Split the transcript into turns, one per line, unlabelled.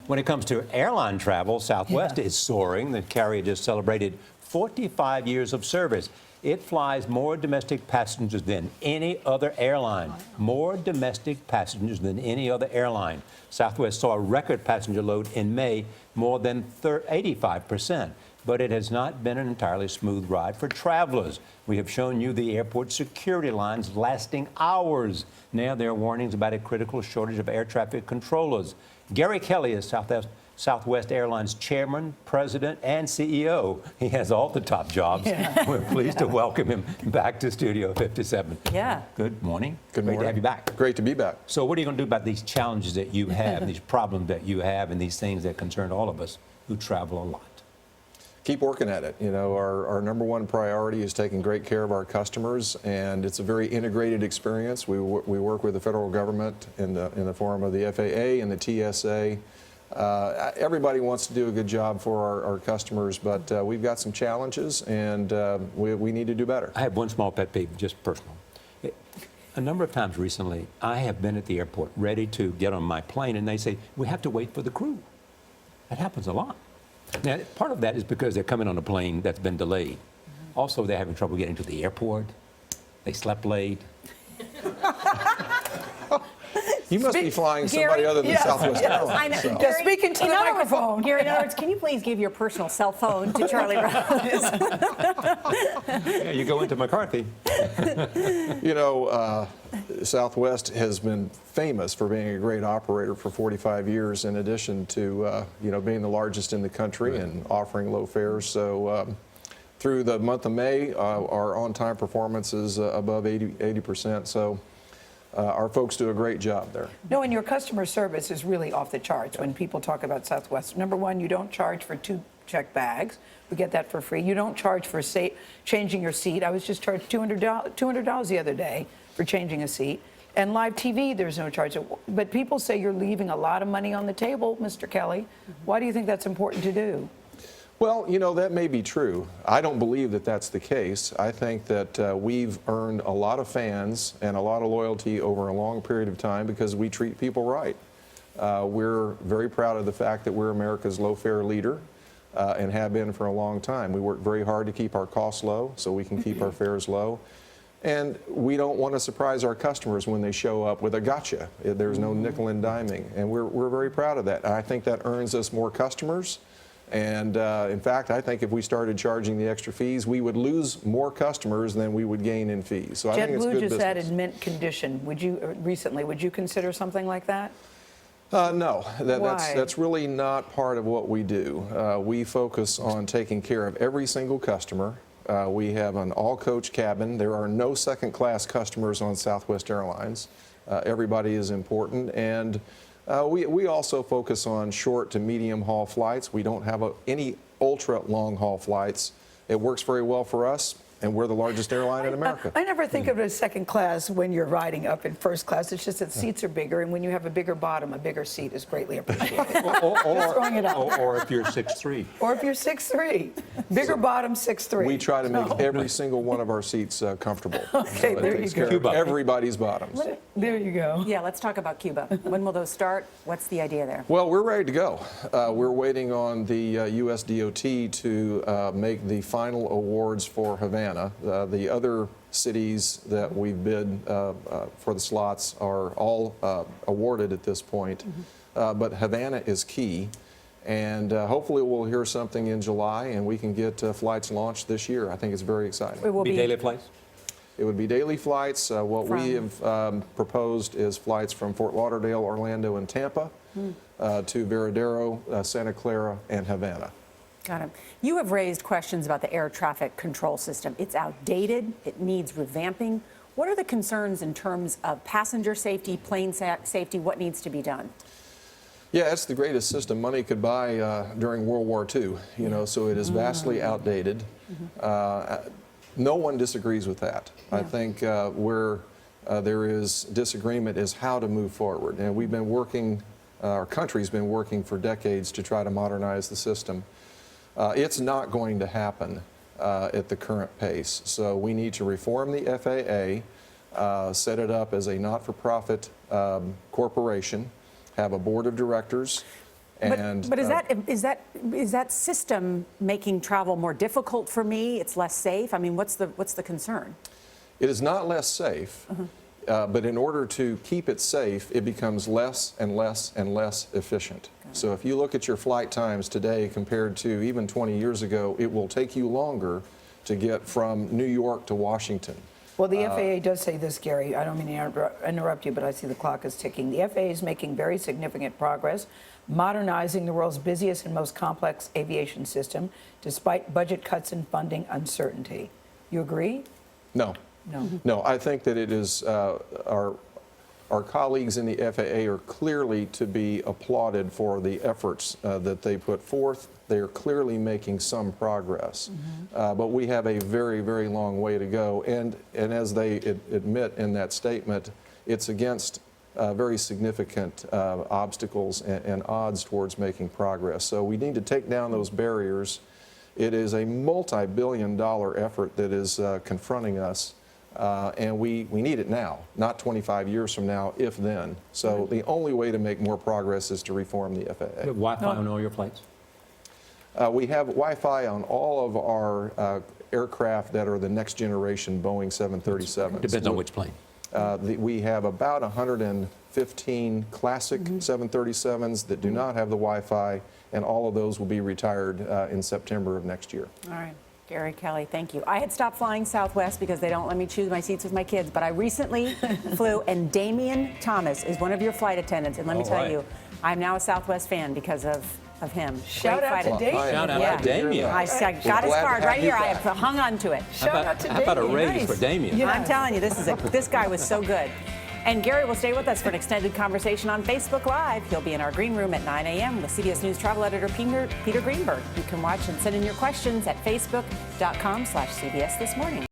When it comes to airline travel, Southwest is soaring. The carrier just celebrated 45 years of service. It flies more domestic passengers than any other airline. More domestic passengers than any other airline. Southwest saw a record passenger load in May, more than 85%. But it has not been an entirely smooth ride for travelers. We have shown you the airport security lines lasting hours. Now there are warnings about a critical shortage of air traffic controllers. Gary Kelly is Southwest Airlines chairman, president, and CEO. He has all the top jobs. Yeah. We're pleased to welcome him back to Studio 57.
Yeah.
Good morning.
Good morning.
Great to have you back.
Great to be back.
So what are you going to do about these challenges that you have, these problems that you have, and these things that concern all of us who travel a lot?
Keep working at it. You know, our number one priority is taking great care of our customers, and it's a very integrated experience. We work with the federal government in the form of the FAA and the TSA. Everybody wants to do a good job for our customers, but we've got some challenges, and we need to do better.
I have one small pet peeve, just personal. A number of times recently, I have been at the airport ready to get on my plane, and they say, we have to wait for the crew. That happens a lot. Now, part of that is because they're coming on a plane that's been delayed. Also, they're having trouble getting to the airport. They slept late.
You must be flying somebody other than Southwest Airlines.
I know.
So.
Gary,
speaking to the microphone.
Gary, in other words, can you please give your personal cell phone to Charlie Rose?
Yeah, you go into McCarthy.
You know, Southwest has been famous for being a great operator for 45 years, in addition to you know, being the largest in the country and offering low fares. So through the month of May, our on-time performance is above 80%. So our folks do a great job there.
No, and your customer service is really off the charts when people talk about Southwest. Number one, you don't charge for 2 checked bags. We get that for free. You don't charge for changing your seat. I was just charged $200 the other day for changing a seat. And live TV, there's no charge. But people say you're leaving a lot of money on the table, Mr. Kelly. Why do you think that's important to do?
Well, you know, that may be true. I don't believe that that's the case. I think that we've earned a lot of fans and a lot of loyalty over a long period of time because we treat people right. We're very proud of the fact that we're America's low-fare leader and have been for a long time. We work very hard to keep our costs low so we can keep our fares low. And we don't want to surprise our customers when they show up with a gotcha. There's no nickel and diming. And we're very proud of that. And I think that earns us more customers. And in fact, I think if we started charging the extra fees, we would lose more customers than we would gain in fees. So I think it's good business.
JetBlue just added mint condition. Would you recently? Would you consider something like that?
No, that's really not part of what we do. We focus on taking care of every single customer. We have an all-coach cabin. There are no second-class customers on Southwest Airlines. Everybody is important, and we also focus on short to medium haul flights. We don't have any ultra long haul flights. It works very well for us, and we're the largest airline in America.
I never think of it as second class when you're riding up in first class. It's just that seats are bigger, and when you have a bigger bottom, a bigger seat is greatly appreciated.
or if you're 6'3".
Or if you're 6'3". Bigger bottom, 6'3".
We try to make every single one of our seats comfortable.
Okay,
So
there you go.
Cuba.
Everybody's bottoms.
There you go.
Yeah, let's talk about Cuba. When will those start? What's the idea there?
Well, we're ready to go. We're waiting on the U.S. DOT to make the final awards for Havana. The other cities that we've bid for the slots are all awarded at this point, but Havana is key. And hopefully we'll hear something in July and we can get flights launched this year. I think it's very exciting.
It will be daily flights?
It would be daily flights. What we have proposed is flights from Fort Lauderdale, Orlando, and Tampa to Veradero, Santa Clara, and Havana.
Got it. You have raised questions about the air traffic control system. It's outdated. It needs revamping. What are the concerns in terms of passenger safety, plane safety? What needs to be done?
Yeah, it's the greatest system money could buy during World War II, you know, so it is vastly outdated. No one disagrees with that. I think where there is disagreement is how to move forward. And we've been working, our country's been working for decades to try to modernize the system. It's not going to happen at the current pace. So we need to reform the FAA, set it up as a not-for-profit corporation, have a board of directors, And
But is that system making travel more difficult for me? It's less safe? I mean, what's the concern?
it is not less safe, but in order to keep it safe, it becomes less and less and less efficient. So if you look at your flight times today compared to even 20 years ago, it will take you longer to get from New York to Washington.
Well, the FAA does say this, Gary. I don't mean to interrupt you, but I see the clock is ticking. The FAA is making very significant progress, modernizing the world's busiest and most complex aviation system, despite budget cuts and funding uncertainty. You agree?
No.
No.
No, I think that it is our colleagues in the FAA are clearly to be applauded for the efforts that they put forth. They are clearly making some progress, but we have a very, very long way to go. And as they admit in that statement, it's against very significant obstacles and odds towards making progress. So we need to take down those barriers. It is a multi-billion-dollar effort that is confronting us. And we need it now, not 25 years from now, if then. So the only way to make more progress is to reform the FAA.
You have Wi-Fi on all your flights?
We have Wi-Fi on all of our aircraft that are the next generation Boeing 737s.
Depends on which plane.
We have about 115 classic 737s that do not have the Wi-Fi, and all of those will be retired in September of next year.
All right. Gary Kelly, thank you. I had stopped flying Southwest because they don't let me choose my seats with my kids, but I recently flew, and Damian Thomas is one of your flight attendants, and let me tell you, I'm now a Southwest fan because of him.
Shout
Great
out to
flight
Damian.
Shout out
Yeah.
to Damien.
I got his
glad to
card
have
right
you
here. I
back.
have hung on to it.
Shout out to
How about a
Damian.
raise
Nice.
for Damien?
Yeah.
I'm telling you, this guy was so good. And Gary will stay with us for an extended conversation on Facebook Live. He'll be in our green room at 9 a.m. with CBS News travel editor Peter Greenberg. You can watch and send in your questions at facebook.com/CBS This Morning.